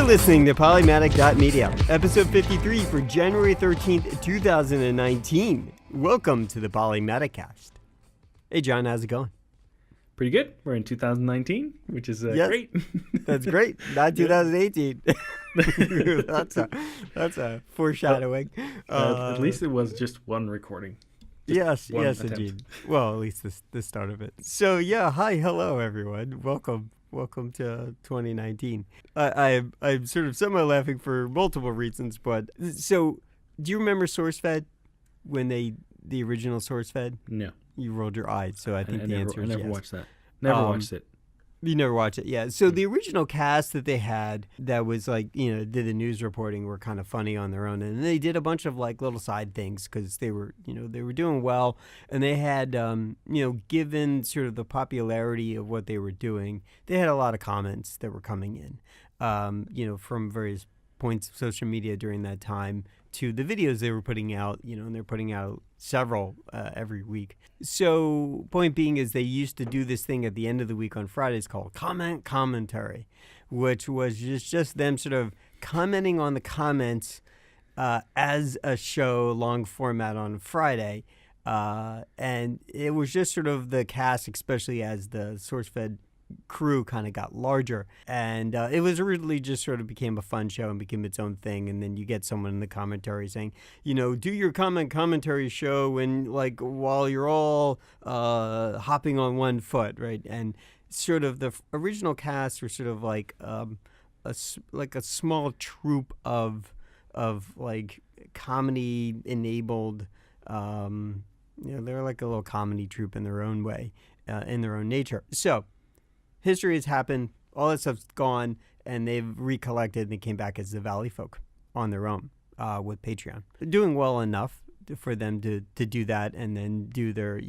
listening to Polymatic.media, episode 53 for January 13th, 2019. Welcome to the Polymaticast. Hey, John, how's it going? Pretty good. We're in 2019, which is great. That's great. Not 2018. That's a foreshadowing. At least it was just one recording. Yes, attempt. indeed. Well, at least the start of it. So, hello, everyone. Welcome to 2019. I'm sort of semi-laughing for multiple reasons, but so do you remember SourceFed when the original SourceFed? No. You rolled your eyes, so I think the answer is yes. I never watched that. Never watched it. You never watched it, yeah. So the original cast that they had that was like, did the news reporting were kind of funny on their own. And they did a bunch of like little side things because they were doing well. And they had, given sort of the popularity of what they were doing, they had a lot of comments that were coming in, from various points of social media during that time to the videos they were putting out, and they're putting out several every week. So point being is they used to do this thing at the end of the week on Fridays called commentary, which was just them sort of commenting on the comments as a show, long format on Friday. And it was just sort of the cast, especially as the SourceFed crew kind of got larger, and it was originally just sort of became a fun show and became its own thing. And then you get someone in the commentary saying, do your commentary show while you're all hopping on one foot, right? And sort of the original cast were sort of like a small troupe of like comedy enabled. They're like a little comedy troupe in their own way, in their own nature. So history has happened, all that stuff's gone, and they've recollected and they came back as the Valley Folk on their own with Patreon. They're doing well enough for them to do that and then do their,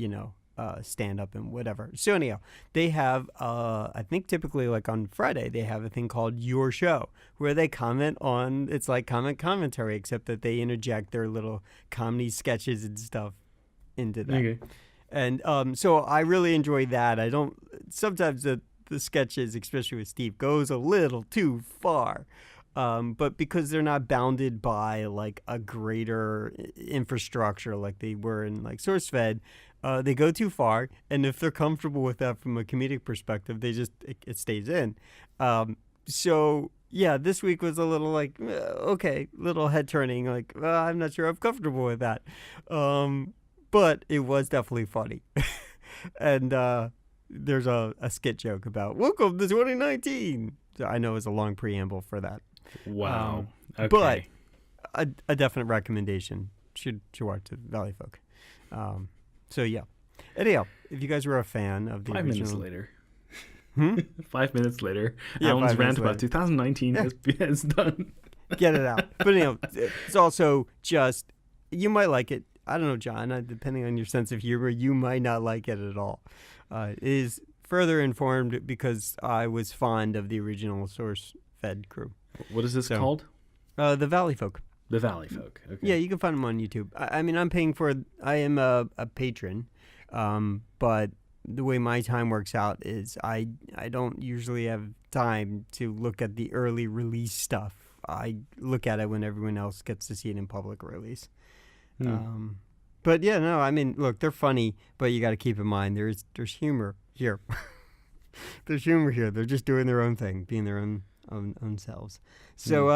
stand-up and whatever. So anyhow, they have, I think typically like on Friday, they have a thing called Your Show, where they comment on, it's like commentary, except that they interject their little comedy sketches and stuff into that. Okay. And so I really enjoy that. Sometimes the sketches, especially with Steve, goes a little too far. But because they're not bounded by like a greater infrastructure like they were in like SourceFed, they go too far. And if they're comfortable with that from a comedic perspective, it stays in. So yeah, this week was a little like, little head turning. Like, I'm not sure I'm comfortable with that. But it was definitely funny. And there's a skit joke about welcome to 2019. So I know it's a long preamble for that. Wow. Okay. But a definite recommendation. Should watch the Valley Folk. So yeah. Anyhow, if you guys were a fan of the 5 original... minutes later. 5 minutes later. Yeah, Alan's rant later. about 2019 is done. Get it out. But it's also just, you might like it. I don't know, John, depending on your sense of humor, you might not like it at all. It is further informed because I was fond of the original SourceFed crew. What is this called? The Valley Folk. The Valley Folk. Okay. Yeah, you can find them on YouTube. I mean, I am a patron, but the way my time works out is I don't usually have time to look at the early release stuff. I look at it when everyone else gets to see it in public release. But yeah, no, I mean, look, they're funny, but you got to keep in mind there's humor here. There's humor here. They're just doing their own thing, being their own selves. So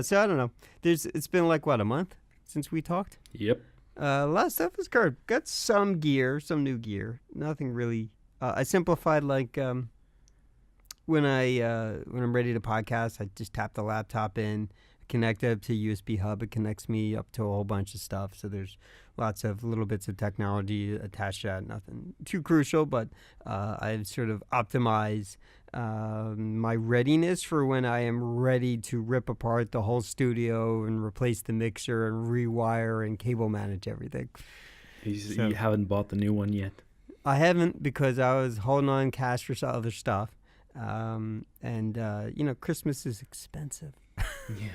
so I don't know. It's been like what, a month since we talked? Yep. A lot of stuff is good. Got some new gear. Nothing really. I simplified like when I'm ready to podcast, I just tap the laptop in. Connect up to USB hub. It connects me up to a whole bunch of stuff. So there's lots of little bits of technology attached to that. Nothing too crucial, but I've sort of optimized my readiness for when I am ready to rip apart the whole studio and replace the mixer and rewire and cable manage everything. You haven't bought the new one yet? I haven't, because I was holding on cash for some other stuff. Christmas is expensive. Yeah.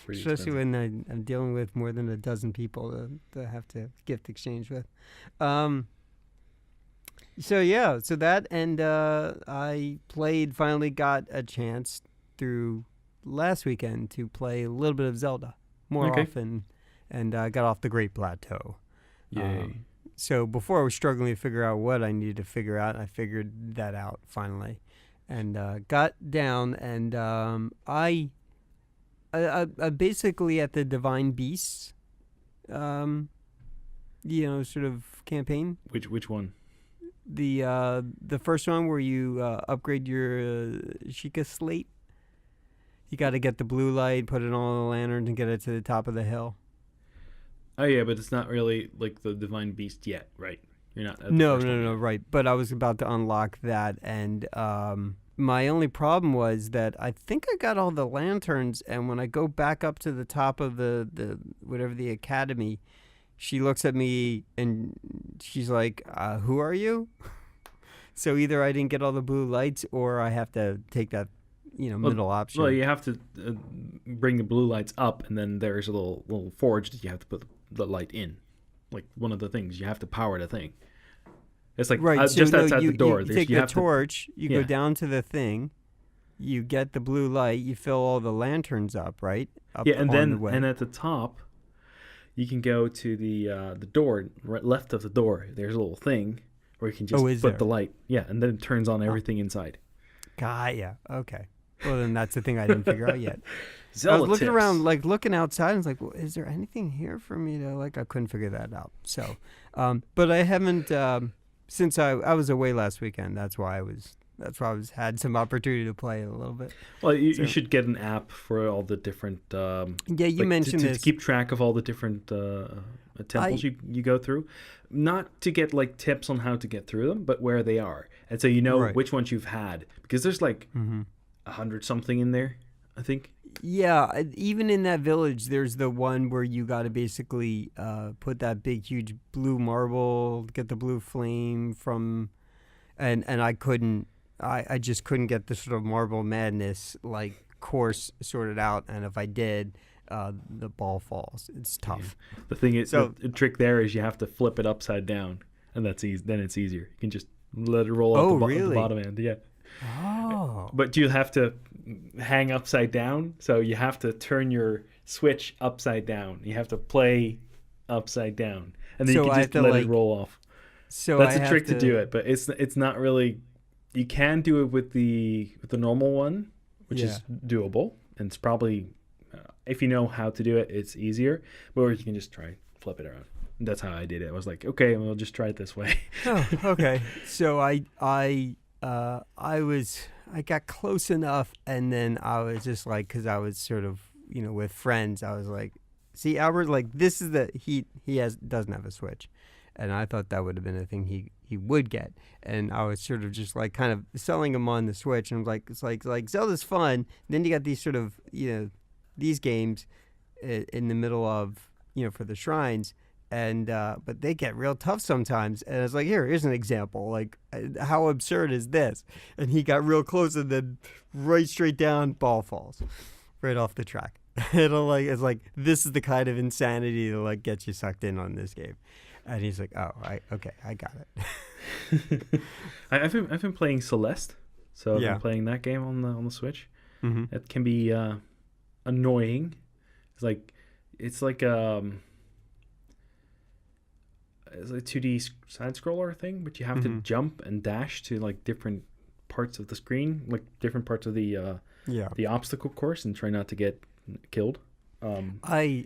Especially when I'm dealing with more than a dozen people to have to gift exchange with. So that, and I finally got a chance through last weekend to play a little bit of Zelda more often, and got off the Great Plateau. Yay. So before I was struggling to figure out what I needed to figure out, I figured that out finally, and got down, and I basically at the Divine Beasts, sort of campaign. Which one? The first one where you upgrade your Sheikah slate. You got to get the blue light, put it on all the lanterns, and get it to the top of the hill. Oh yeah, but it's not really like the Divine Beast yet, right? You're not. At the No, first one yet. right. But I was about to unlock that, and my only problem was that I think I got all the lanterns, and when I go back up to the top of the whatever the academy, she looks at me and she's like, "Who are you?" So either I didn't get all the blue lights, or I have to take that, middle option. Well, you have to bring the blue lights up, and then there's a little forge that you have to put the light in, like one of the things you have to power the thing. It's like right, just outside the door. You take the torch, you go down to the thing, you get the blue light, you fill all the lanterns up, right? Up and then and at the top, you can go to the door, right left of the door. There's a little thing where you can just put the light. Yeah, and then it turns on everything inside. Yeah. Okay. Well, then that's the thing I didn't figure out yet. Zelda I was looking tips. around, like looking outside, and was like, well, is there anything here for me to like? I couldn't figure that out. So, but I haven't since I was away last weekend. That's why I had some opportunity to play a little bit. Well, you should get an app for all the different. You mentioned to keep track of all the different temples you go through, not to get like tips on how to get through them, but where they are, and so you know which ones you've had, because there's like 100 something in there, I think. Yeah, even in that village, there's the one where you got to basically put that big, huge blue marble, get the blue flame from, and I just couldn't get the sort of Marble Madness like course sorted out, and if I did, the ball falls. It's tough. Yeah. The thing is, the trick there is you have to flip it upside down, and that's easy. Then it's easier. You can just let it roll out the bottom end. Yeah. Oh. But you have to hang upside down, so you have to turn your Switch upside down. You have to play upside down, and then you can just let it roll off. So that's a trick to do it, but it's not really. You can do it with the normal one, which is doable, and it's probably if you know how to do it, it's easier. Or you can just try flip it around. And that's how I did it. I was like, okay, we'll just try it this way. Oh, okay. So I got close enough, and then I was just like, because I was sort of with friends, I was like, see, Albert, like this is he doesn't have a Switch, and I thought that would have been a thing he would get, and I was sort of just like kind of selling him on the Switch, and I was like it's like Zelda's fun. And then you got these sort of these games in the middle of for the shrines. And but they get real tough sometimes, and it's like here's an example. Like, how absurd is this? And he got real close, and then right straight down, ball falls, right off the track. It's like this is the kind of insanity that like gets you sucked in on this game. And he's like, oh, I got it. I've been playing Celeste, so I've been playing that game on the Switch. Mm-hmm. It can be annoying. It's like it's a 2D side scroller thing, but you have to jump and dash to like different parts of the screen, like different parts of the obstacle course, and try not to get killed. I'm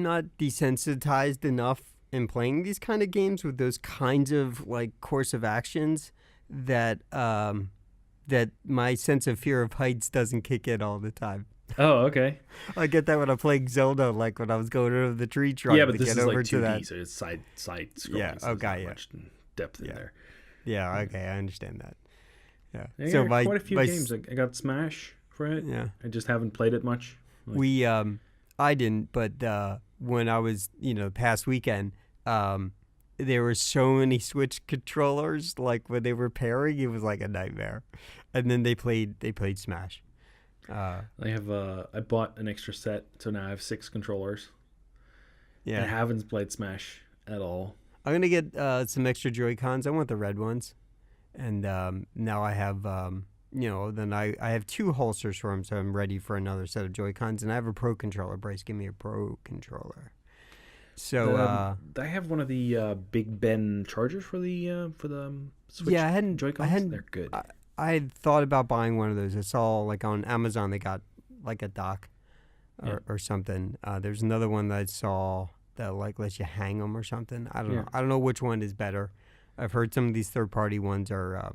not desensitized enough in playing these kind of games with those kinds of like course of actions that that my sense of fear of heights doesn't kick in all the time. Oh, okay. I get that when I'm playing Zelda, like when I was going over the tree trunk but to this get is over like 2D, to that. so it's side scrolling. Yeah, so okay, much depth in there. Yeah, okay, I understand that. Yeah. So quite a few games. I got Smash for it. Yeah. I just haven't played it much. I didn't, but when I was, past weekend, there were so many Switch controllers. Like when they were pairing, it was like a nightmare. And then they played Smash. I bought an extra set, so now I have 6 controllers. Yeah. And I haven't played Smash at all. I'm gonna get some extra Joy-Cons. I want the red ones, and now I have then I have 2 holsters for them, so I'm ready for another set of Joy-Cons, and I have a Pro controller. Bryce, give me a Pro controller. So I have one of the Big Ben chargers for the Switch. yeah, Joy-Cons. I hadn't. They're good. I had thought about buying one of those. I saw like on Amazon they got like a dock or something. There's another one that I saw that like lets you hang them or something. I don't know. I don't know which one is better. I've heard some of these third-party ones are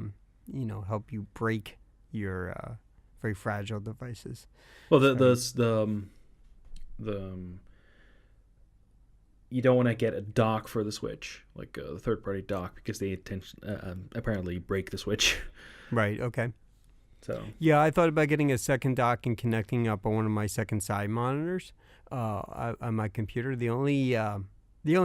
help you break your very fragile devices. Well, you don't want to get a dock for the Switch, like a third-party dock, because they apparently break the Switch. Right. Okay. So yeah, I thought about getting a second dock and connecting up on one of my second side monitors on my computer. The only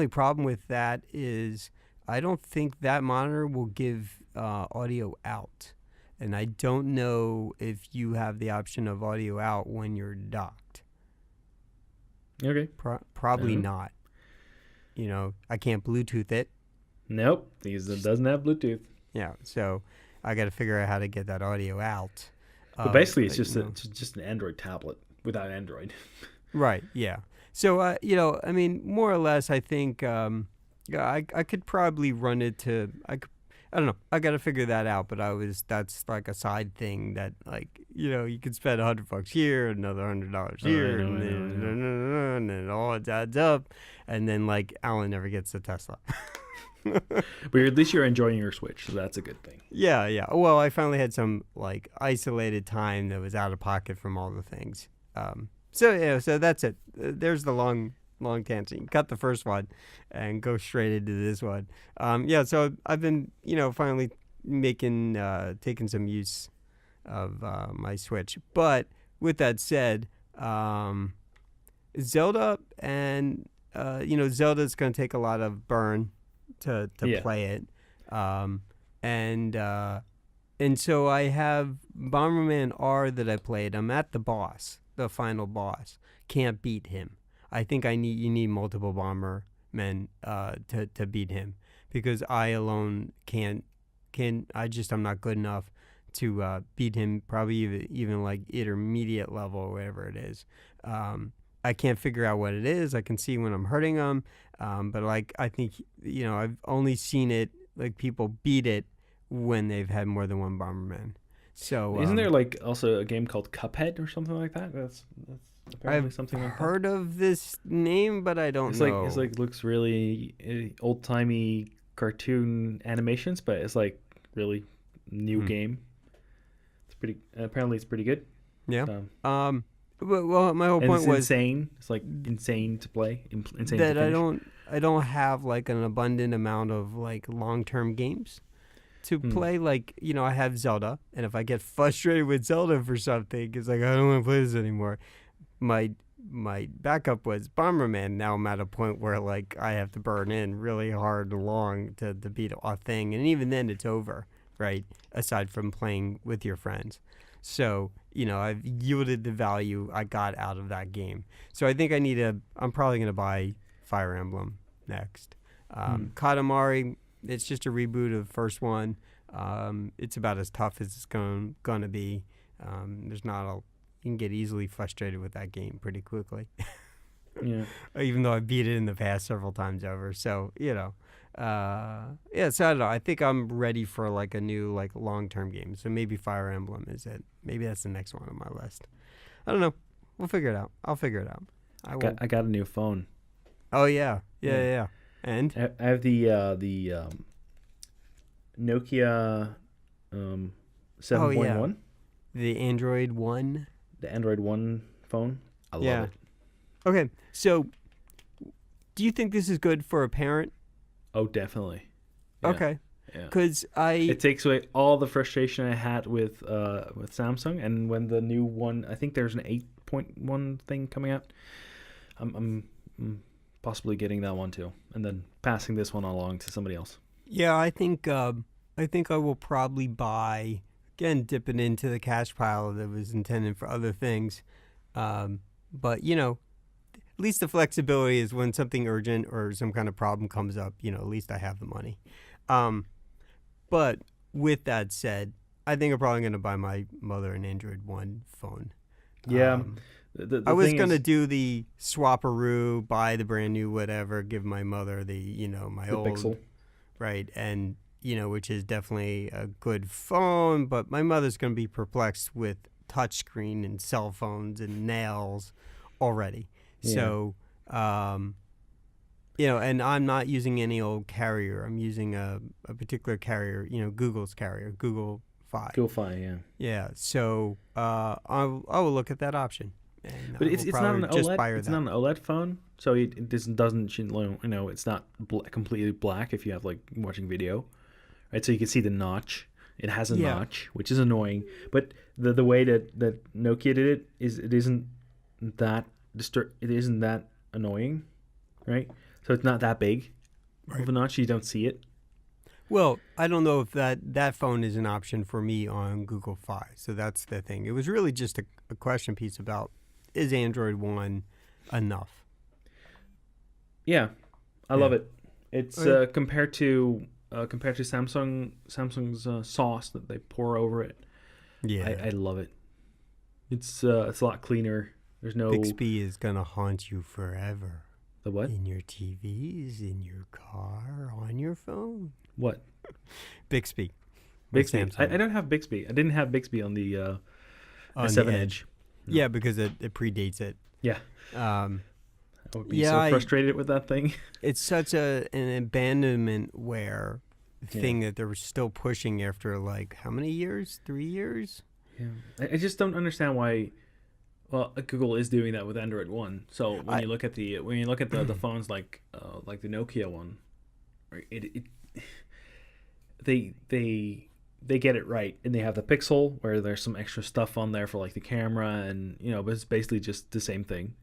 problem with that is I don't think that monitor will give audio out, and I don't know if you have the option of audio out when you're docked. Okay. Probably not. I can't Bluetooth it. Nope, it doesn't have Bluetooth. Yeah, so I got to figure out how to get that audio out. But basically, it's just an Android tablet without Android. Right. Yeah. So I mean, more or less, I think I could probably run it to. I don't know. I got to figure that out. But that's like a side thing that you could spend $100 here, another $100 here, and then it all adds up, and then like Alan never gets the Tesla. But at least you're enjoying your Switch, so that's a good thing. Yeah. Well, I finally had some like isolated time that was out of pocket from all the things. So that's it. There's the long tangent. Cut the first one and go straight into this one. So I've been finally taking some use of my Switch. But with that said, Zelda and Zelda's going to take a lot of burn to play it, and so I have Bomberman R that I played. I'm at the final boss. Can't beat him. I think you need multiple Bombermen to beat him, because I alone I'm not good enough to beat him. Probably even like intermediate level or whatever it is. I can't figure out what it is. I can see when I'm hurting them, but like I think I've only seen it like people beat it when they've had more than one Bomberman. So isn't there like also a game called Cuphead or something like that? That's apparently something like that. I've heard of this name, but I don't know. It's like looks really old timey cartoon animations, but it's like really new game. It's pretty. Apparently, it's pretty good. Yeah. Well, my whole point was insane. It's like insane to play. Insane that to finish. I don't have like an abundant amount of like long-term games to play. Like I have Zelda, and if I get frustrated with Zelda for something, it's like I don't want to play this anymore. My backup was Bomberman. Now I'm at a point where like I have to burn in really hard and long to beat a thing, and even then it's over, right? Aside from playing with your friends. So, I've yielded the value I got out of that game. So I think I'm probably going to buy Fire Emblem next. Katamari, it's just a reboot of the first one. It's about as tough as it's going to be. You can get easily frustrated with that game pretty quickly. Yeah. Even though I beat it in the past several times over. So, so I don't know. I think I'm ready for like a new like long-term game. So maybe Fire Emblem is it. Maybe that's the next one on my list. I don't know. We'll figure it out. I'll figure it out. I got a new phone. Oh yeah. And I have the Nokia 7.1. The Android One. The Android One phone. I love it. Okay, so do you think this is good for a parent? Oh, definitely. Yeah. Okay. Yeah. Because it takes away all the frustration I had with Samsung, and when the new one, I think there's an 8.1 thing coming out. I'm possibly getting that one too, and then passing this one along to somebody else. Yeah, I think I will probably buy, again, dipping into the cash pile that was intended for other things. But at least the flexibility is when something urgent or some kind of problem comes up, at least I have the money. But with that said, I think I'm probably gonna buy my mother an Android One phone. Yeah. Um, The I was thing gonna is do the swapperoo, buy the brand new whatever, give my mother my the old, Pixel. right, and which is definitely a good phone, but my mother's gonna be perplexed with touchscreen and cell phones and nails already. Yeah. So, and I'm not using any old carrier. I'm using a particular carrier, Google's carrier, Google Fi. Go Fi, yeah. Yeah. So I will look at that option, and But I will it's not an probably just OLED. buy her It's that. not an OLED phone, so it doesn't it's not completely black if you have like watching video, right? So you can see the notch. It has a Yeah. notch, which is annoying. But the way that Nokia did it is it isn't that it isn't that annoying, right? So it's not that big of a notch. You don't see it. Well, I don't know if that phone is an option for me on Google Fi. So that's the thing. It was really just a question piece about, is Android One enough? Yeah, I love it. It's Okay. compared to Samsung's sauce that they pour over it. Yeah. I love it. It's a lot cleaner. There's no Bixby is gonna haunt you forever. the what? In your TVs, in your car, on your phone. What? Bixby. Bixby. Samsung. I don't have Bixby. I didn't have Bixby on the On the S7 Edge. Edge. No. Yeah, because it predates it. Yeah. Um, I would be Yeah, so frustrated with that thing. it's such an abandonmentware thing that they're still pushing after like how many years? 3 years? Yeah. I just don't understand why. Well, Google is doing that with Android One. So when you look at the the phones like the Nokia one, right, they get it right, and they have the Pixel where there's some extra stuff on there for like the camera, and but it's basically just the same thing,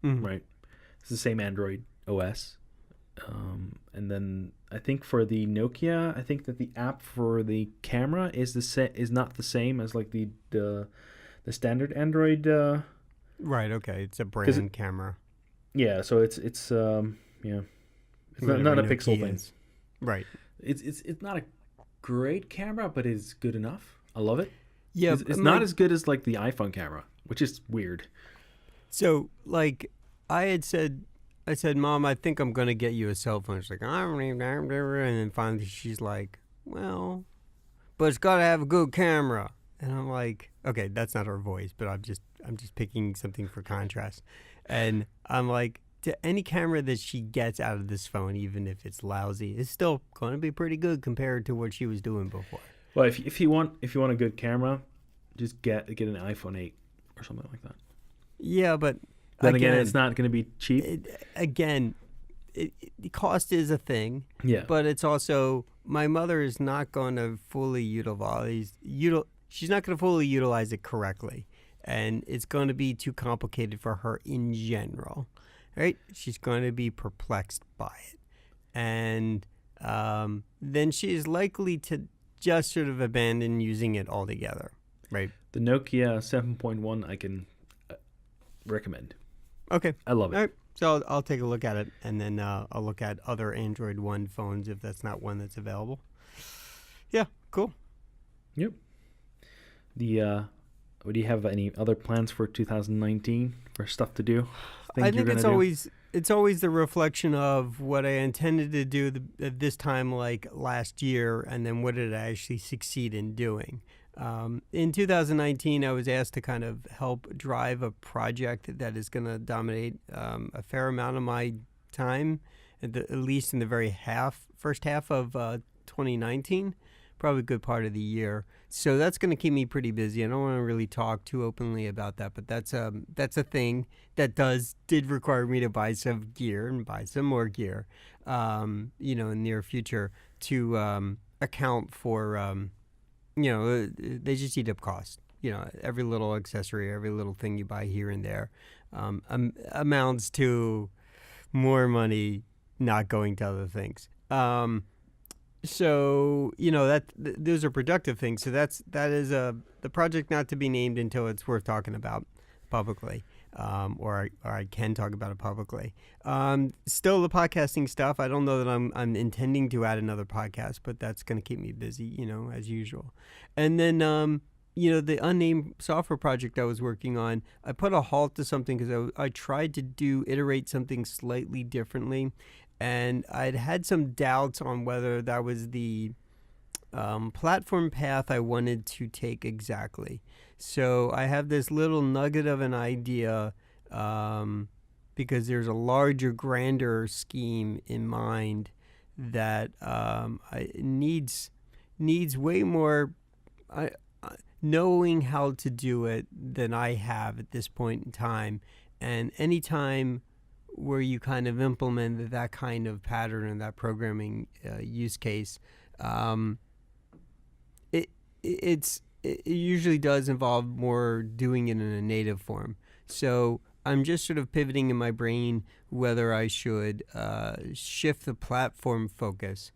right? It's the same Android OS, and then I think for the Nokia, I think that the app for the camera is not the same as like the standard Android. Right. Okay. It's a brand camera. Yeah, so it's it's not a Pixel thing. Right. It's not a great camera, but it's good enough. I love it. Yeah. It's not as good as like the iPhone camera, which is weird. So like I said, Mom, I think I'm gonna get you a cell phone. She's like, I don't even, and then finally she's like, well, but it's gotta have a good camera. And I'm like, okay, that's not her voice, but I'm just picking something for contrast. And I'm like, to any camera that she gets out of this phone, even if it's lousy, is still going to be pretty good compared to what she was doing before. Well, if you want a good camera, just get an iPhone 8 or something like that. Yeah, but then again it's not going to be cheap. The cost is a thing. Yeah, but it's also, my mother is not going to fully utilize. She's not going to fully utilize it correctly, and it's going to be too complicated for her in general, right? She's going to be perplexed by it, and then she is likely to just sort of abandon using it altogether, right? The Nokia 7.1 I can recommend. Okay, I love it. All right. So I'll take a look at it, and then I'll look at other Android One phones if that's not one that's available. Yeah, cool. Yep. Do you have any other plans for 2019 for stuff to do? I think it's always the reflection of what I intended to do at this time, like last year, and then what did I actually succeed in doing. In 2019, I was asked to kind of help drive a project that is going to dominate a fair amount of my time, at least in the first half of 2019, probably a good part of the year. So that's going to keep me pretty busy. I don't want to really talk too openly about that, but that's a thing that did require me to buy some gear and buy some more gear, in the near future to account for, they just eat up cost. Every little accessory, every little thing you buy here and there amounts to more money not going to other things. So those are productive things. So that is the project not to be named until it's worth talking about publicly. or I can talk about it publicly. Still the podcasting stuff. I don't know that I'm intending to add another podcast, but that's going to keep me busy, as usual. And then, the unnamed software project I was working on, I put a halt to something because I tried to iterate something slightly differently. And I'd had some doubts on whether that was the platform path I wanted to take exactly. So I have this little nugget of an idea because there's a larger, grander scheme in mind that needs way more knowing how to do it than I have at this point in time. And anytime where you kind of implement that kind of pattern and that programming use case, it usually does involve more doing it in a native form. So I'm just sort of pivoting in my brain whether I should shift the platform focus,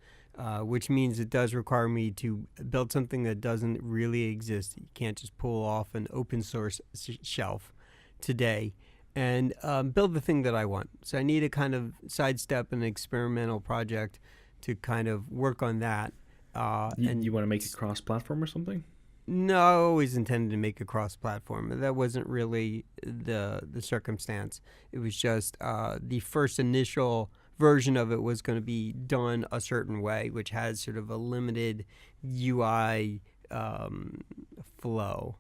which means it does require me to build something that doesn't really exist. You can't just pull off an open source shelf today and build the thing that I want. So I need a kind of sidestep an experimental project to kind of work on that. And you want to make it cross-platform or something? No, I always intended to make a cross-platform. That wasn't really the circumstance. It was just the first initial version of it was going to be done a certain way, which has sort of a limited UI flow.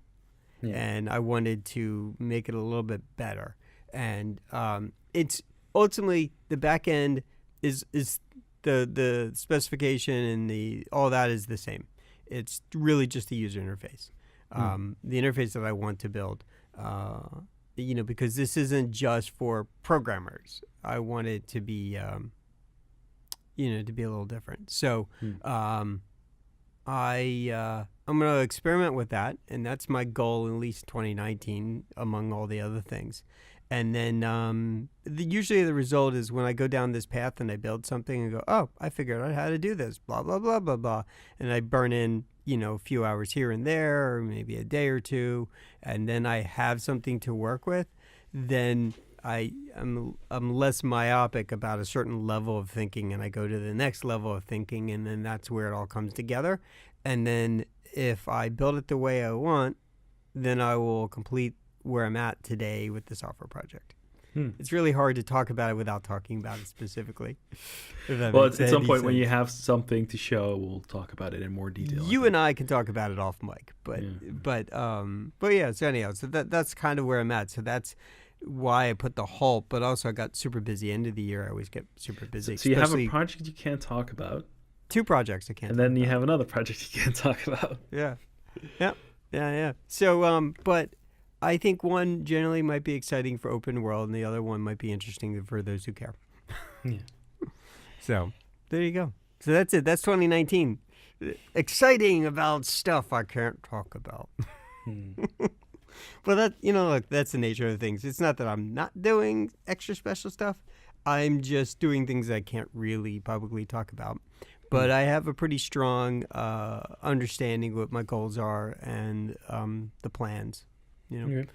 Yeah. And I wanted to make it a little bit better. And it's ultimately the back end is the specification and all that is the same. It's really just the user interface, the interface that I want to build. Because this isn't just for programmers. I want it to be, to be a little different. So I'm going to experiment with that, and that's my goal in at least 2019, among all the other things. And then usually the result is when I go down this path and I build something and go, oh, I figured out how to do this, blah, blah, blah, blah, blah. And I burn in, a few hours here and there, or maybe a day or two, and then I have something to work with, then I'm less myopic about a certain level of thinking, and I go to the next level of thinking, and then that's where it all comes together. And then if I build it the way I want, then I will complete where I'm at today with the software project. It's really hard to talk about it without talking about it specifically. Well, at some point when you have something to show, we'll talk about it in more detail. You and I can talk about it off mic, but yeah. So anyhow, so that's kind of where I'm at. So that's why I put the halt. But also I got super busy. End of the year, I always get super busy. So you have a project you can't talk about. 2 projects I can't. And then you have another project you can't talk about. Yeah. So but I think one generally might be exciting for open world, and the other one might be interesting for those who care. Yeah. So there you go. So that's it. That's 2019. Exciting about stuff I can't talk about. But that, look, that's the nature of things. It's not that I'm not doing extra special stuff. I'm just doing things I can't really publicly talk about. But I have a pretty strong understanding what my goals are and the plans. Okay.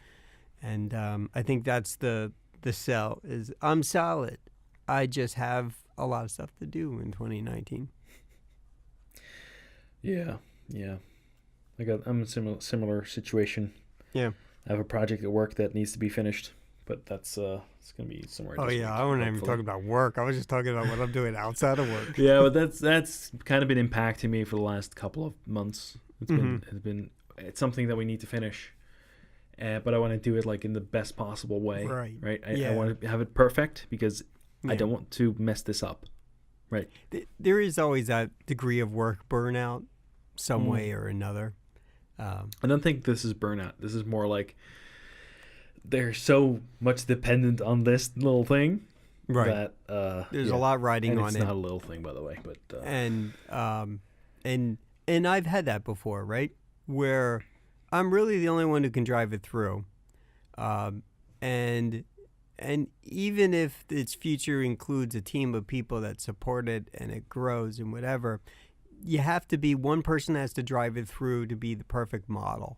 And I think that's the sell is I'm solid. I just have a lot of stuff to do in 2019. Yeah. I'm in a similar situation. Yeah. I have a project at work that needs to be finished, but that's it's gonna be somewhere. Oh yeah, I wasn't even talking about work. I was just talking about what I'm doing outside of work. Yeah, but that's kind of been impacting me for the last couple of months. It's something that we need to finish. But I want to do it like in the best possible way, right? I want to have it perfect because I don't want to mess this up, right? There is always that degree of work burnout, some way or another. I don't think this is burnout. This is more like they're so much dependent on this little thing, right? That there's a lot riding on it. It's not a little thing, by the way, but and I've had that before, right? Where I'm really the only one who can drive it through. And even if its future includes a team of people that support it and it grows and whatever, you have to be one person has to drive it through to be the perfect model.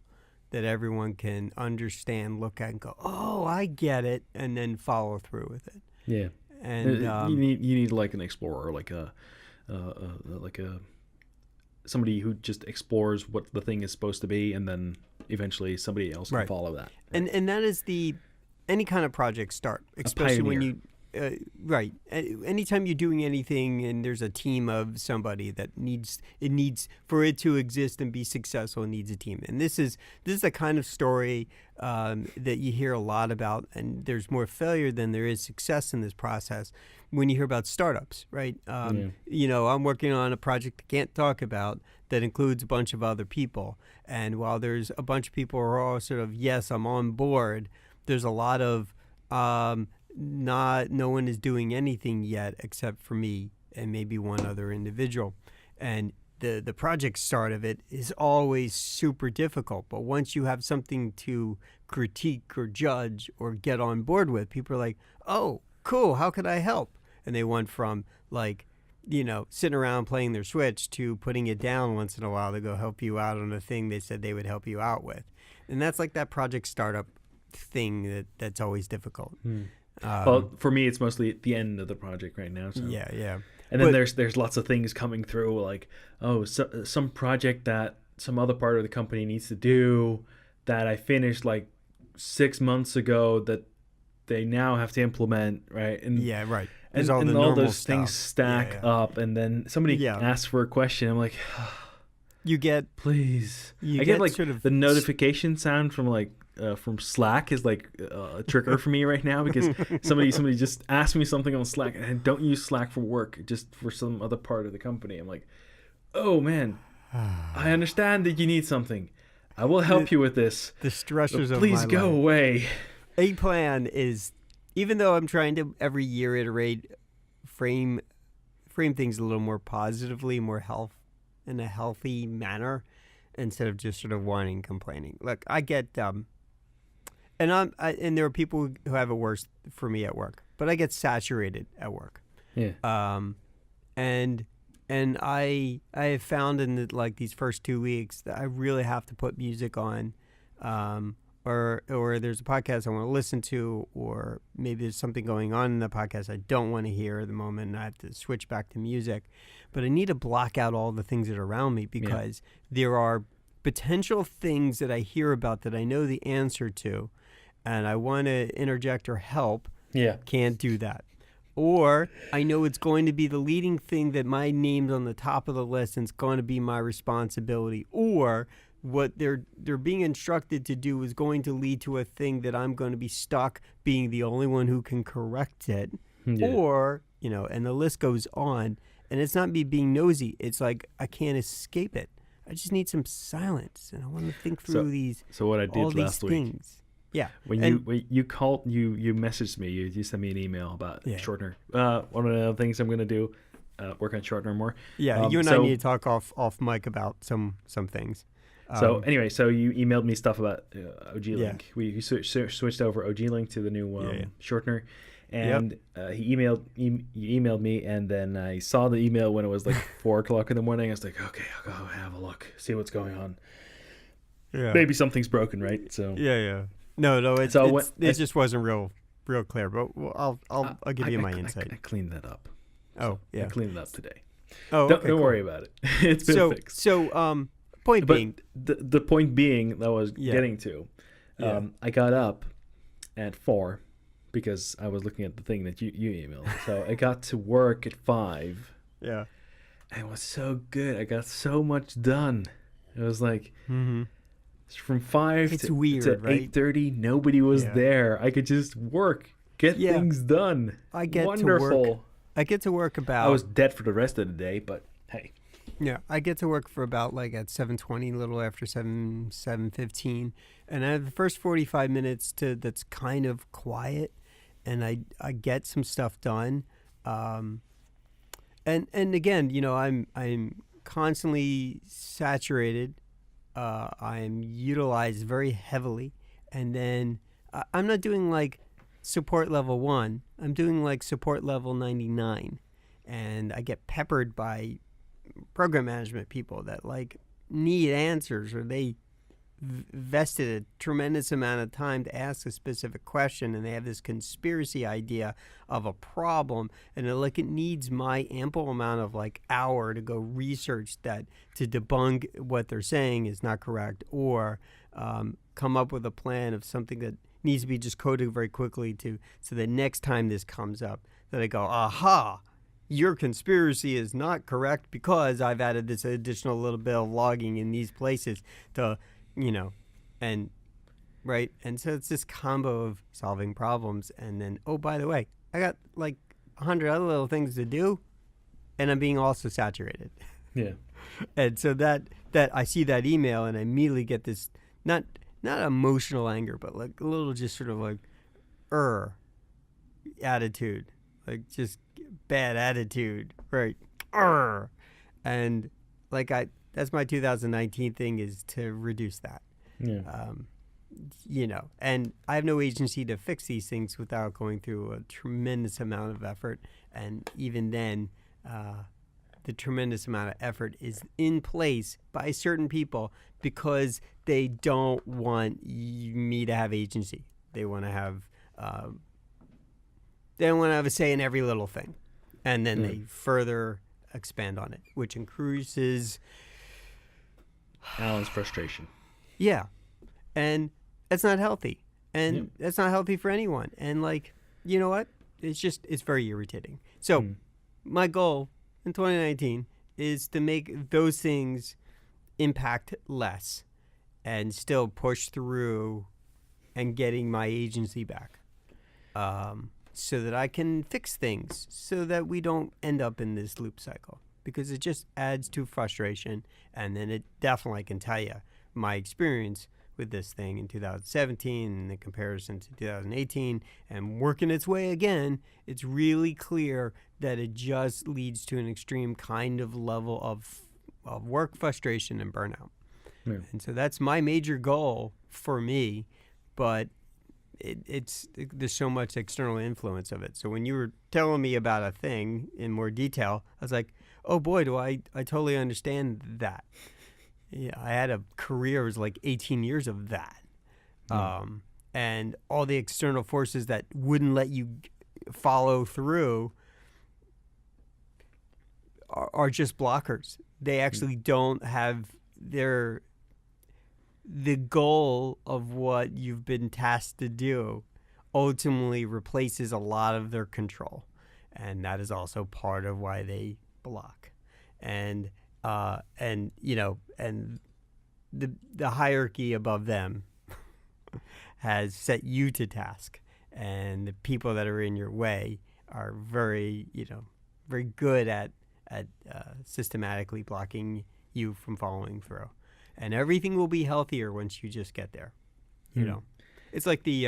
that everyone can understand, look at, and go, "Oh, I get it," and then follow through with it. Yeah. And you need like an explorer, like a somebody who just explores what the thing is supposed to be, and then eventually somebody else can follow that. Right? And that is any kind of project start, especially when you right. Anytime you're doing anything and there's a team of somebody that needs for it to exist and be successful, it needs a team. And this is the kind of story that you hear a lot about, and there's more failure than there is success in this process when you hear about startups, right? You know, I'm working on a project I can't talk about that includes a bunch of other people. And while there's a bunch of people who are all sort of, yes, I'm on board, there's a lot of no one is doing anything yet except for me and maybe one other individual. And the project start of it is always super difficult. But once you have something to critique or judge or get on board with, people are like, oh, cool, how could I help? And they went from like, you know, sitting around playing their Switch to putting it down once in a while to go help you out on a thing they said they would help you out with. And that's like that project startup thing that's always difficult. Well, for me, it's mostly at the end of the project right now. So. Yeah. And then there's lots of things coming through, like, some project that some other part of the company needs to do that I finished like 6 months ago that they now have to implement, right? And yeah, right. And all those things stack up, and then somebody asks for a question. I'm like, you get please. I get like sort of the notification sound from Slack is like a trigger for me right now, because somebody just asked me something on Slack, and I don't use Slack for work, just for some other part of the company. I'm like, oh man, I understand that you need something. I will help you with this. The stressors of please go away. A plan is, even though I'm trying to every year iterate, frame things a little more positively, in a healthy manner, instead of just sort of whining, complaining. Look, I get and there are people who have it worse for me at work, but I get saturated at work. Yeah. And I have found in these first 2 weeks that I really have to put music on, or there's a podcast I want to listen to, or maybe there's something going on in the podcast I don't want to hear at the moment, and I have to switch back to music. But I need to block out all the things that are around me, because there are potential things that I hear about that I know the answer to, and I want to interject or help. Yeah. Can't do that. Or I know it's going to be the leading thing that my name's on the top of the list and it's going to be my responsibility. Or what they're being instructed to do is going to lead to a thing that I'm going to be stuck being the only one who can correct it. Yeah. Or, and the list goes on. And it's not me being nosy. It's like I can't escape it. I just need some silence, and I want to think through these. So what I did last week. Things. Yeah. When you called, you messaged me, you sent me an email about shortner. One of the thing I'm going to do, work on shortner more. Yeah, you and I need to talk off mic about some things. So anyway, so you emailed me stuff about OG Link. We switched over OG Link to the new shortener, and you emailed me, and then I saw the email when it was like 4:00 in the morning. I was like, okay, I'll go have a look, see what's going on. Yeah, maybe something's broken, right? So no, it just wasn't real clear. But I'll give you my insight. I cleaned that up. I cleaned it up today. Oh, don't worry about it. It's been fixed. So point being, the point being that I was getting to, I got up at 4 because I was looking at the thing that you emailed. So I got to work at 5. Yeah, and it was so good. I got so much done. It was like. Mm-hmm. From 5 to 8:30, nobody was there. I could just work, get things done. I get Wonderful. To work. I get to work about. I was dead for the rest of the day, but hey. Yeah, I get to work for about at 7:20, a little after 7:15, and I have the first 45 minutes that's kind of quiet, and I get some stuff done, and again, I'm constantly saturated. I'm utilized very heavily, and then I'm not doing support level 1. I'm doing support level 99, and I get peppered by program management people that need answers, or they vested a tremendous amount of time to ask a specific question, and they have this conspiracy idea of a problem, and they're like, it needs my ample amount of like hour to go research that to debunk what they're saying is not correct, or come up with a plan of something that needs to be just coded very quickly to so that next time this comes up that I go, aha, your conspiracy is not correct because I've added this additional little bit of logging in these places to, and right. And so it's this combo of solving problems. And then, oh, by the way, I got like 100 other little things to do, and I'm being also saturated. Yeah. And so that I see that email and I immediately get this, not emotional anger, but like a little just sort of like, attitude, like just bad attitude, right? And like that's my 2019 thing, is to reduce that. Yeah. And I have no agency to fix these things without going through a tremendous amount of effort. And even then, the tremendous amount of effort is in place by certain people because they don't want me to have agency. They want to have, a say in every little thing. And then they further expand on it, which increases Alan's frustration. Yeah. And that's not healthy. And that's not healthy for anyone. And like, you know what? It's very irritating. So my goal in 2019 is to make those things impact less and still push through and getting my agency back. So that I can fix things so that we don't end up in this loop cycle, because it just adds to frustration. And then it definitely, I can tell you, my experience with this thing in 2017 and the comparison to 2018 and working its way again, it's really clear that it just leads to an extreme kind of level of work frustration and burnout. Yeah. And so that's my major goal for me, but there's so much external influence of it. So when you were telling me about a thing in more detail, I was like, oh boy, do I totally understand that. Yeah, I had a career, it was like 18 years of that. And all the external forces that wouldn't let you follow through are just blockers. They actually don't have the goal of what you've been tasked to do ultimately replaces a lot of their control. And that is also part of why they block. And the hierarchy above them has set you to task, and the people that are in your way are very good at systematically blocking you from following through. And everything will be healthier once you just get there. It's like the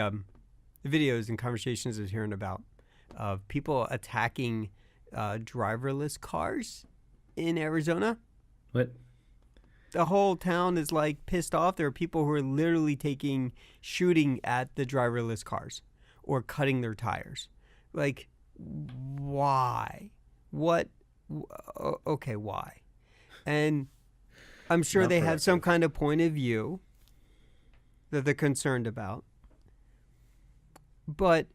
videos and conversations I was hearing about of people attacking driverless cars in Arizona. What? The whole town is like pissed off. There are people who are literally shooting at the driverless cars or cutting their tires. Like, why? What? Okay, why? And I'm sure they have some kind of point of view that they're concerned about. But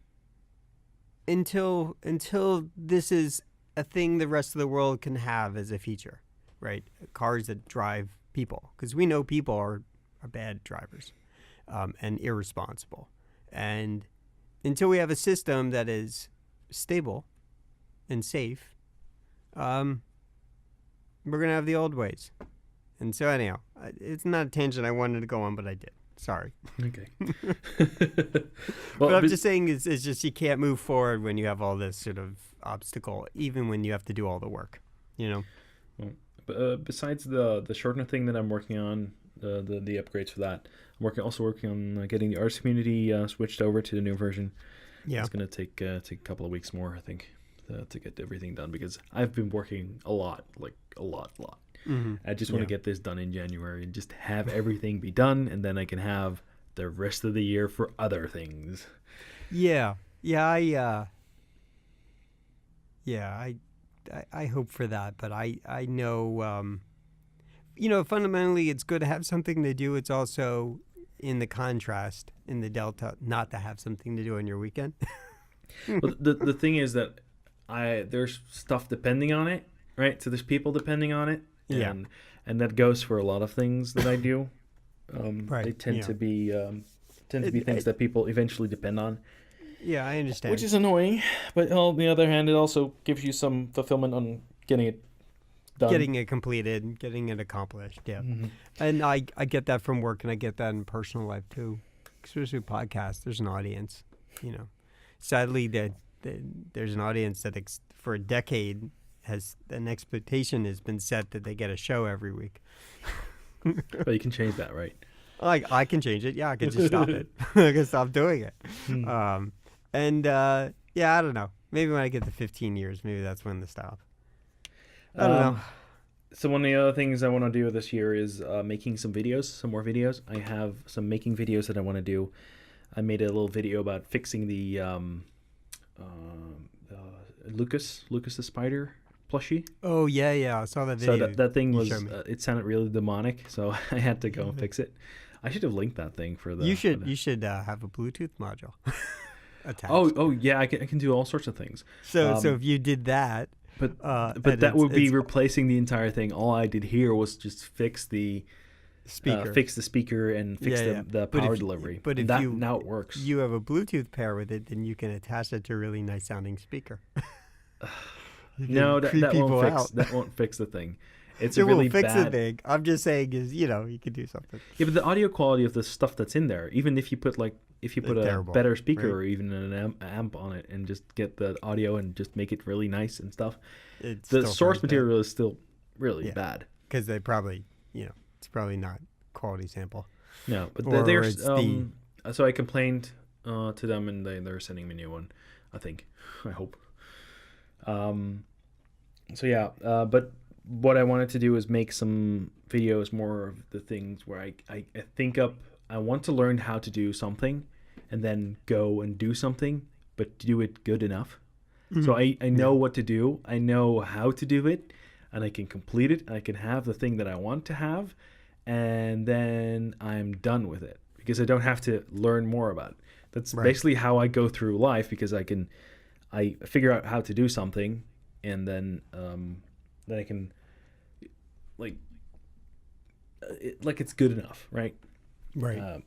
until this is a thing the rest of the world can have as a feature, right? Cars that drive people, because we know people are bad drivers and irresponsible. And until we have a system that is stable and safe, we're going to have the old ways. And so anyhow, it's not a tangent I wanted to go on, but I did. Sorry. Okay. What I'm just saying is just you can't move forward when you have all this sort of obstacle, even when you have to do all the work, Well, besides the shortner thing that I'm working on, the upgrades for that, I'm also working on getting the arts community switched over to the new version. Yeah. It's going to take a couple of weeks more, I think, to get everything done, because I've been working a lot. Mm-hmm. I just want to get this done in January and just have everything be done, and then I can have the rest of the year for other things. I hope for that, but I know fundamentally it's good to have something to do. It's also in the contrast, in the delta, not to have something to do on your weekend. Well, the thing is that there's stuff depending on it, right? So there's people depending on it, Yeah. and that goes for a lot of things that I do. Right. They tend Yeah. to be things that people eventually depend on, Yeah, I understand. which is annoying. But on the other hand, it also gives you some fulfillment on getting it done, getting it completed, getting it accomplished. Yeah. Mm-hmm. And I get that from work, and I get that in personal life too, especially with podcasts. There's an audience, Sadly, there's an audience that for a decade has an expectation has been set that they get a show every week. But you can change that, right? I can change it. Yeah, I can just stop it. I can stop doing it. Yeah, I don't know. Maybe when I get to 15 years, maybe that's when to stop. I don't know. So one of the other things I want to do this year is making some more videos. I have some making videos that I want to do. I made a little video about fixing the Lucas the spider plushie. Oh yeah, I saw that video. So that thing was it sounded really demonic, so I had to go and fix it. I should have linked that thing for the. You should have a Bluetooth module attached. Oh yeah, I can do all sorts of things. So if you did that, but that would be replacing the entire thing. All I did here was just fix the speaker, and fix the power delivery. But if now it works. You have a Bluetooth pair with it, then you can attach it to a really nice sounding speaker. No, that won't fix the thing. It really won't fix the thing. I'm just saying you could do something. Yeah, but the audio quality of the stuff that's in there, even if you put a terrible, better speaker, right? Or even an amp on it, and just get the audio and just make it really nice and stuff, the source material is still really bad. Because they probably, it's probably not quality sample. No, but there's so I complained to them, and they're sending me a new one. I think. I hope. But what I wanted to do is make some videos, more of the things where I think up. I want to learn how to do something, and then go and do something, but do it good enough. Mm-hmm. So I know what to do. I know how to do it, and I can complete it. And I can have the thing that I want to have, and then I'm done with it because I don't have to learn more about it. That's basically how I go through life, because I figure out how to do something, and then I can it's good enough, right? Right.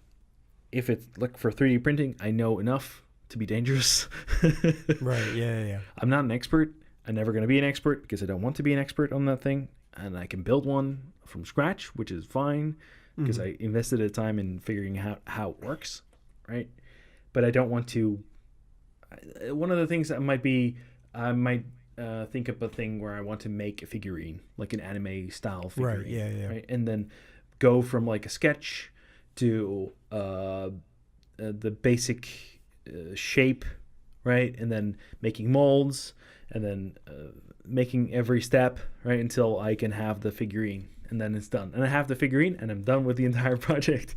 If it's like for 3D printing, I know enough to be dangerous. Right. Yeah. I'm not an expert. I'm never going to be an expert because I don't want to be an expert on that thing. And I can build one from scratch, which is fine because I invested the time in figuring out how it works, right? But I don't want to. One of the things that I might think of a thing where I want to make a figurine, like an anime style figurine, right? Yeah. Right? And then go from like a sketch to the basic shape, right? And then making molds, and then making every step, right, until I can have the figurine, and then it's done. And I have the figurine, and I'm done with the entire project,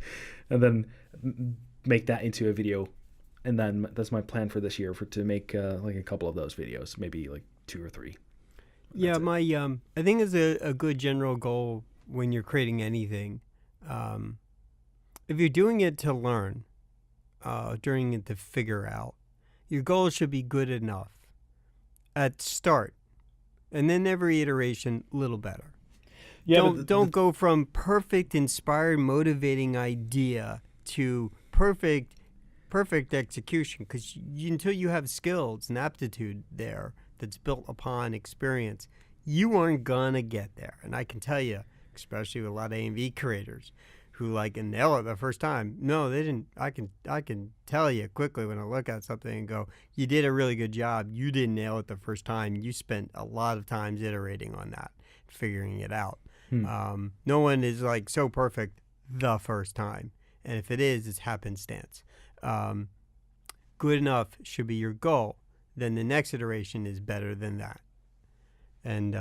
and then make that into a video. And then that's my plan for this year, to make like a couple of those videos, maybe like 2 or 3. Yeah, I think it's a good general goal when you're creating anything. If you're doing it to learn, doing it to figure out, your goal should be good enough at start, and then every iteration a little better. Yeah, don't go from perfect, inspired, motivating idea to perfect execution, because until you have skills and aptitude there that's built upon experience, you aren't gonna get there. And I can tell you, especially with a lot of AMV creators who nail it the first time. No, they didn't. I can tell you quickly when I look at something and go, you did a really good job. You didn't nail it the first time. You spent a lot of times iterating on that, figuring it out. No one is so perfect the first time. And if it is, it's happenstance. Good enough should be your goal. Then the next iteration is better than that. And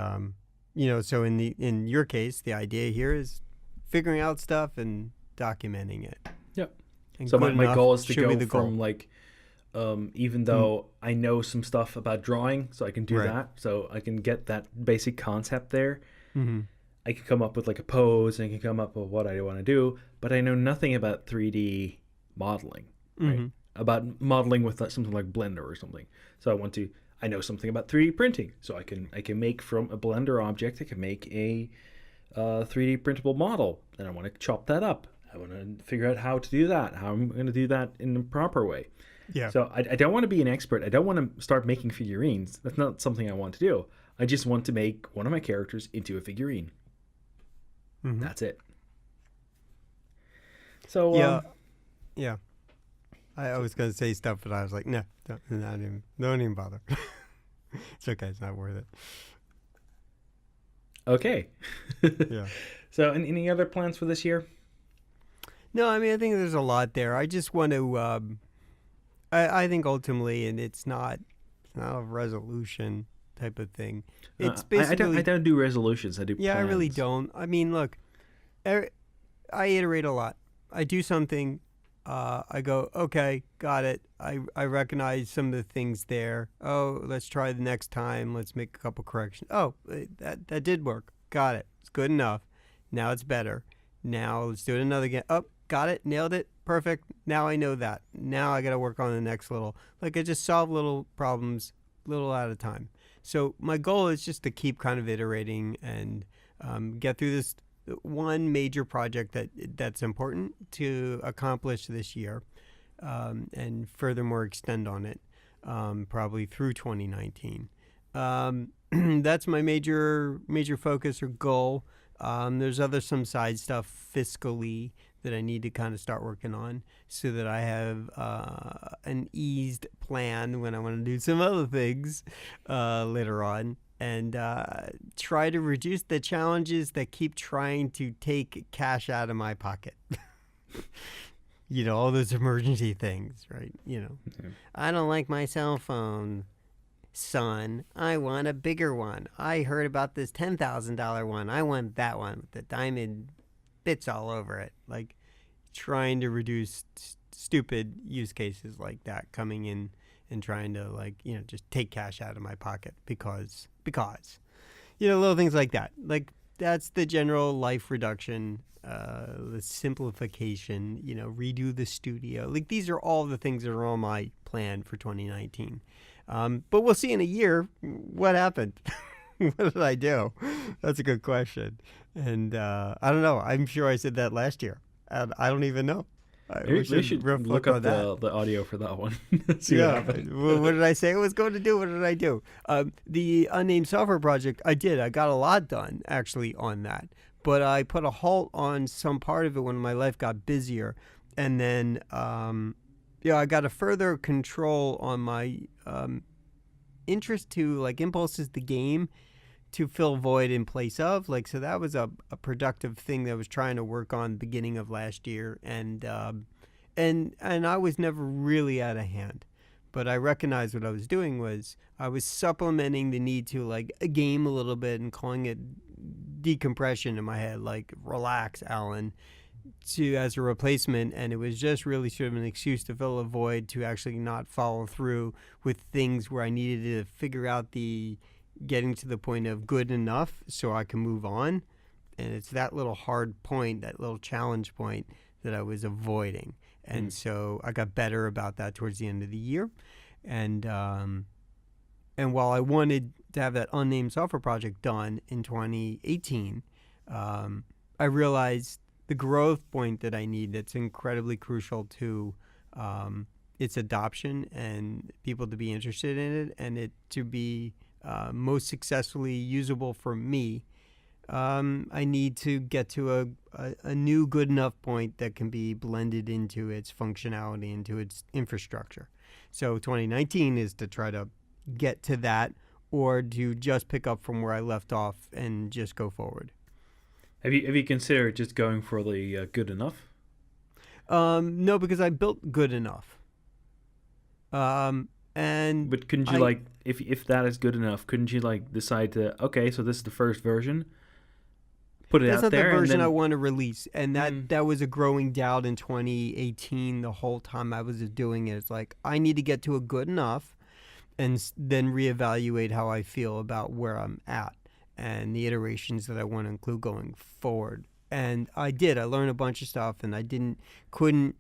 so in your case, the idea here is figuring out stuff and documenting it. Yep. And so my goal is to go from even though I know some stuff about drawing, so I can do that, so I can get that basic concept there. Mm-hmm. I can come up with like a pose and I can come up with what I want to do, but I know nothing about 3D modeling, right? Mm-hmm. About modeling with something like Blender or something. So I know something about 3D printing, so I can make from a Blender object. I can make a 3D printable model, and I want to chop that up. I want to figure out how to do that, how I'm going to do that in the proper way. Yeah. So I don't want to be an expert. I don't want to start making figurines. That's not something I want to do. I just want to make one of my characters into a figurine. Mm-hmm. That's it. So yeah. I was gonna say stuff, but I was like, no, don't even bother. It's okay. It's not worth it. Okay. Yeah. So, any other plans for this year? No, I mean, I think there's a lot there. I just want to. I think ultimately, and it's not a resolution type of thing. It's basically I don't do resolutions. I do. Yeah, plans. I really don't. I mean, look, I iterate a lot. I do something. I go, okay, got it. I recognize some of the things there. Oh, let's try the next time. Let's make a couple corrections. Oh, that did work. Got it. It's good enough. Now it's better. Now let's do it another again. Oh, got it. Nailed it. Perfect. Now I know that. Now I got to work on the next little. Like I just solve little problems, little at a time. So my goal is just to keep kind of iterating and get through this one major project that's important to accomplish this year, and furthermore extend on it, probably through 2019. That's my major focus or goal. There's some side stuff fiscally that I need to kind of start working on so that I have an eased plan when I want to do some other things later on. And try to reduce the challenges that keep trying to take cash out of my pocket. All those emergency things, right? Okay. I don't like my cell phone, son. I want a bigger one. I heard about this $10,000 one. I want that one with the diamond bits all over it. Like trying to reduce stupid use cases like that coming in and trying to just take cash out of my pocket because little things like that. Like that's the general life reduction, the simplification, redo the studio. Like these are all the things that are on my plan for 2019. But we'll see in a year what happened. What did I do? That's a good question. And I don't know. I'm sure I said that last year. And I don't even know. We should look up the audio for that one. See what happened. What did I say I was going to do? What did I do? The unnamed software project, I did. I got a lot done, actually, on that. But I put a halt on some part of it when my life got busier. And then, I got a further control on my interest to, Impulses the game to fill void in place of. So that was a productive thing that I was trying to work on beginning of last year. And I was never really out of hand. But I recognized what I was doing was I was supplementing the need to game a little bit and calling it decompression in my head, relax, Alan, as a replacement. And it was just really sort of an excuse to fill a void to actually not follow through with things where I needed to figure out getting to the point of good enough so I can move on. And it's that little hard point, that little challenge point that I was avoiding. And so I got better about that towards the end of the year. And while I wanted to have that unnamed software project done in 2018, I realized the growth point that I need that's incredibly crucial to its adoption and people to be interested in it and it to be most successfully usable for me. I need to get to a new good enough point that can be blended into its functionality, into its infrastructure. So 2019 is to try to get to that or to just pick up from where I left off and just go forward. Have you considered just going for the good enough? No, because I built good enough. But couldn't you if that is good enough, couldn't you decide to so this is the first version, put it that's out there? That's not the version and then... I want to release, and that was a growing doubt in 2018. The whole time I was doing it, it's I need to get to a good enough, and then reevaluate how I feel about where I'm at. and the iterations that I want to include going forward. And I did. I learned a bunch of stuff, and I couldn't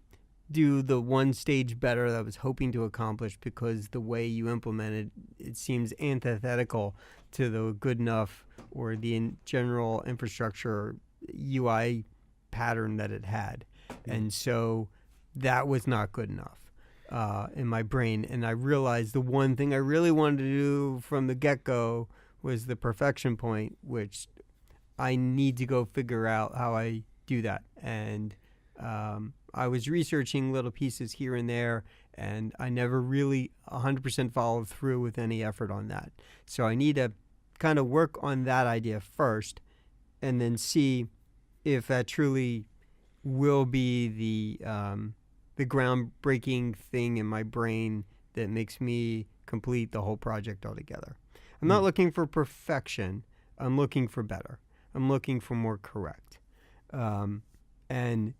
do the one stage better that I was hoping to accomplish, because the way you implemented it seems antithetical to the good enough or the general infrastructure UI pattern that it had. And so that was not good enough in my brain. And I realized the one thing I really wanted to do from the get-go was the perfection point, which I need to go figure out how I do that. And I was researching little pieces here and there, and I never really 100% followed through with any effort on that. So I need to kind of work on that idea first, and then see if that truly will be the groundbreaking thing in my brain that makes me complete the whole project altogether. I'm not looking for perfection. I'm looking for better. I'm looking for more correct. And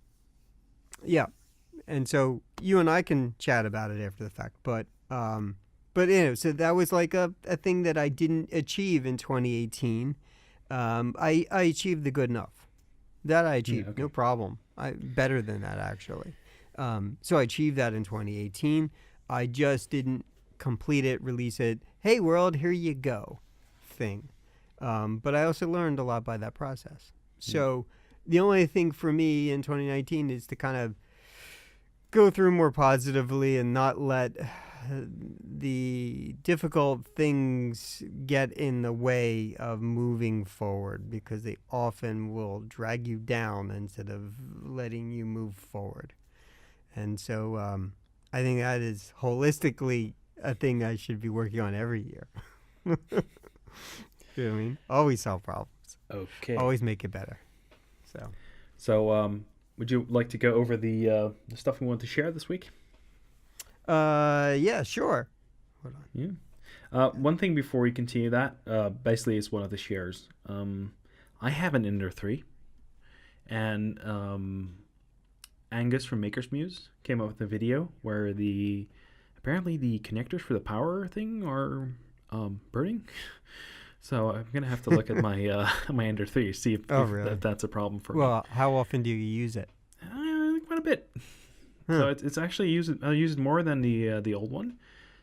yeah, and so you and I can chat about it after the fact. But so that was like a thing that I didn't achieve in 2018. I achieved the good enough. That I achieved, no problem. Better than that, actually. So I achieved that in 2018. I just didn't complete it, release it, hey world, here you go thing. But I also learned a lot by that process. So the only thing for me in 2019 is to kind of go through more positively and not let the difficult things get in the way of moving forward, because they often will drag you down instead of letting you move forward. And so I think that is holistically a thing I should be working on every year. You know what I mean? Always solve problems. Okay. Always make it better. So would you like to go over the stuff we want to share this week? Yeah, sure. Hold on. Yeah. One thing before we continue that, basically it's one of the shares. I have an Ender 3, and Angus from Maker's Muse came up with a video where apparently the connectors for the power thing are burning. So I'm gonna have to look at my my Ender 3, see if that's a problem for me. Well, how often do you use it? Quite a bit. So it's actually I use it more than the old one.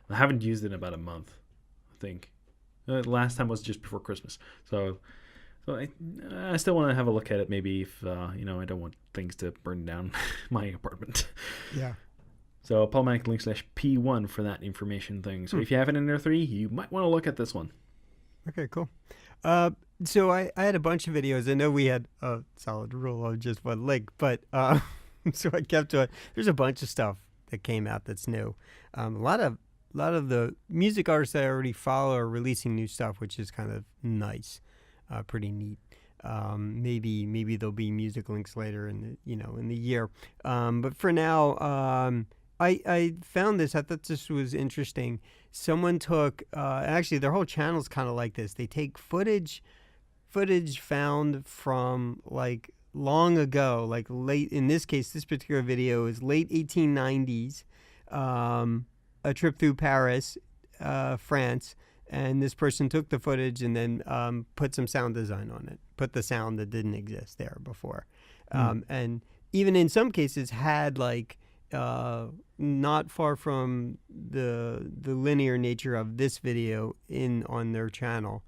I haven't used it in about a month, I think. Last time was just before Christmas. So I still want to have a look at it. Maybe if I don't want things to burn down my apartment. Yeah. So Polymatic.media/P1 for that information thing. So if you have an Ender 3, you might want to look at this one. Okay, cool. So I had a bunch of videos. I know we had a solid rule of just one link, but so I kept to it. There's a bunch of stuff that came out that's new. A lot of the music artists that I already follow are releasing new stuff, which is kind of nice, pretty neat. Maybe there'll be music links later in the year. But for now, I found this. I thought this was interesting. Someone took actually their whole channel's kind of like this. They take footage found from like long ago, like late, in this case, this particular video is late 1890s, a trip through Paris, France, and this person took the footage and then put some sound design on it, put the sound that didn't exist there before. And even in some cases had like, not far from the linear nature of this video on their channel,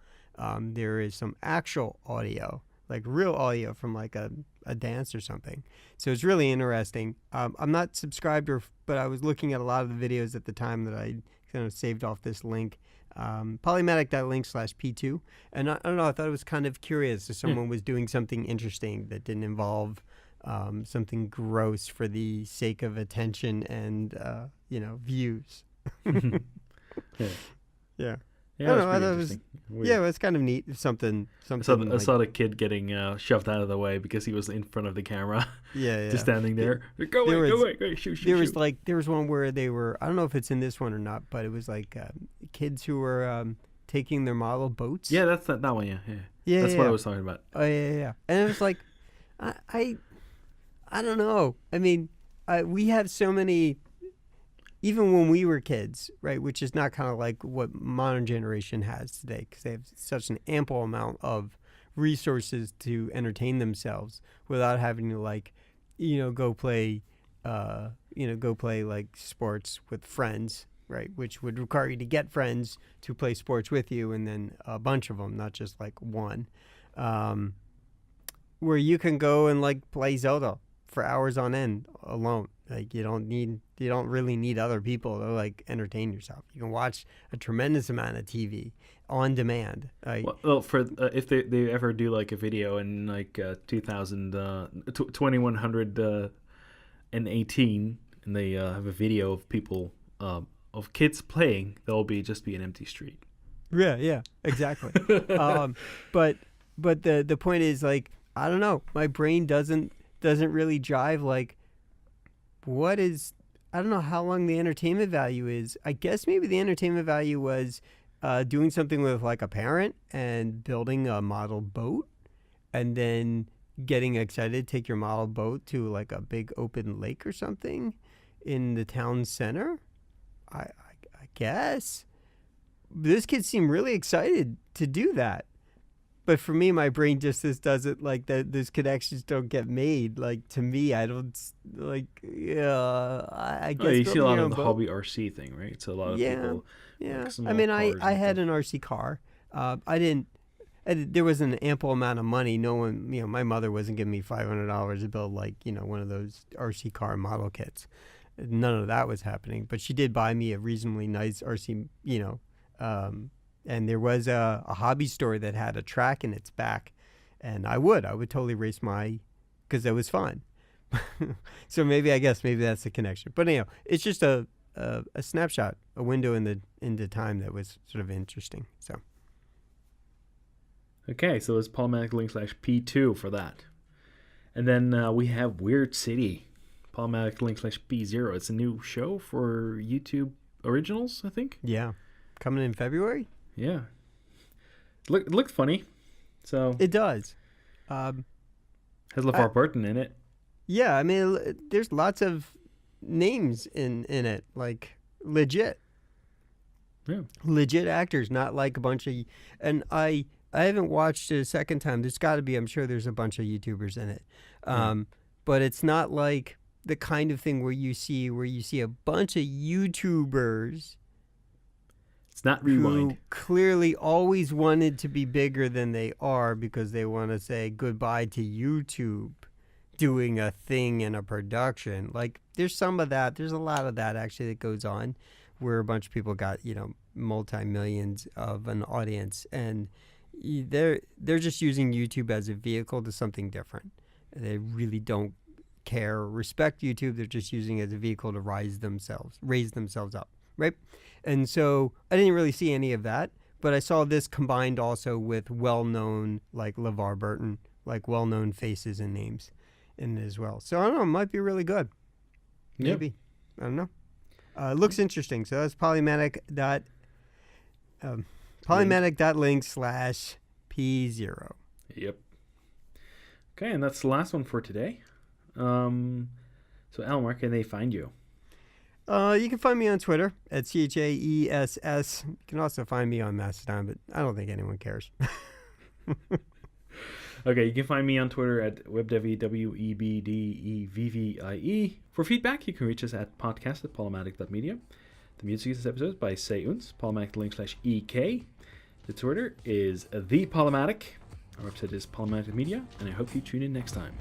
there is some actual audio, like real audio from like a dance or something. So it's really interesting. I'm not subscribed, but I was looking at a lot of the videos at the time that I kind of saved off this link, Polymatic.link/P2. And I don't know, I thought it was kind of curious if someone was doing something interesting that didn't involve something gross for the sake of attention and views. Yeah. Yeah, I don't know, I thought it was, yeah, it's kind of neat. Something. I saw the kid getting shoved out of the way because he was in front of the camera. Yeah. Just standing there. Go away, shoot. There was one where they were, I don't know if it's in this one or not, but it was like kids who were taking their model boats. Yeah, that's that one. Yeah. That's what I was talking about. Oh yeah. And it was like, I don't know. I mean, we have so many even when we were kids, right, which is not kind of like what modern generation has today, because they have such an ample amount of resources to entertain themselves without having to like, go play, go play like sports with friends, right, which would require you to get friends to play sports with you, and then a bunch of them, not just like one, where you can go and like play Zelda for hours on end alone. Like you don't really need other people to like entertain yourself. You can watch a tremendous amount of TV on demand. Well, for if they ever do like a video in like 2118 and they have a video of people of kids playing, there'll just be an empty street. Yeah, exactly. But the point is, like, I don't know, my brain doesn't really drive like what is, I don't know how long the entertainment value is. I guess maybe the entertainment value was doing something with like a parent and building a model boat and then getting excited to take your model boat to like a big open lake or something in the town center. I guess. This kid seemed really excited to do that. But for me, my brain just doesn't like that. Those connections don't get made. Like to me, I don't like. Yeah, I guess you see a lot of the boat. hobby RC thing, right? So a lot of people. Yeah. Like I mean, I had an RC car. There was an ample amount of money. No one, my mother wasn't giving me $500 to build like one of those RC car model kits. None of that was happening. But she did buy me a reasonably nice RC, and there was a hobby store that had a track in its back, and I would totally race because it was fun. So maybe that's the connection. But anyhow, it's just a snapshot, a window into time that was sort of interesting. So okay, so it's Polymatic /P2 for that, and then we have Weird City, Polymatic /P0. It's a new show for YouTube Originals, I think. Yeah, coming in February. Yeah, it looked funny. So it does. Has LeVar Burton in it. Yeah, I mean, there's lots of names in it, like legit. Yeah. Legit actors, not like a bunch of. And I haven't watched it a second time. There's got to be. I'm sure there's a bunch of YouTubers in it, but it's not like the kind of thing where you see a bunch of YouTubers. It's not Rewind. Who clearly always wanted to be bigger than they are because they want to say goodbye to YouTube doing a thing in a production. Like there's some of that. There's a lot of that actually that goes on where a bunch of people got, multi-millions of an audience, and they're just using YouTube as a vehicle to something different. They really don't care or respect YouTube. They're just using it as a vehicle to raise themselves up. Right. And so I didn't really see any of that, but I saw this combined also with well-known, like LeVar Burton, like well-known faces and names in it as well. So I don't know, it might be really good. Maybe. Yep. I don't know. It looks interesting. So that's polymatic.link/P0. Yep. Okay, and that's the last one for today. So Alan, where can they find you? You can find me on Twitter at CHAESS. You can also find me on Mastodon, but I don't think anyone cares. Okay, you can find me on Twitter at WebDevy, WEBDEVVIE. For feedback, you can reach us at podcast@Polymatic.media. The music of this episode is by Seyuns, Polymatic/EK. The Twitter is The Polymatic. Our website is Polymatic.media, and I hope you tune in next time.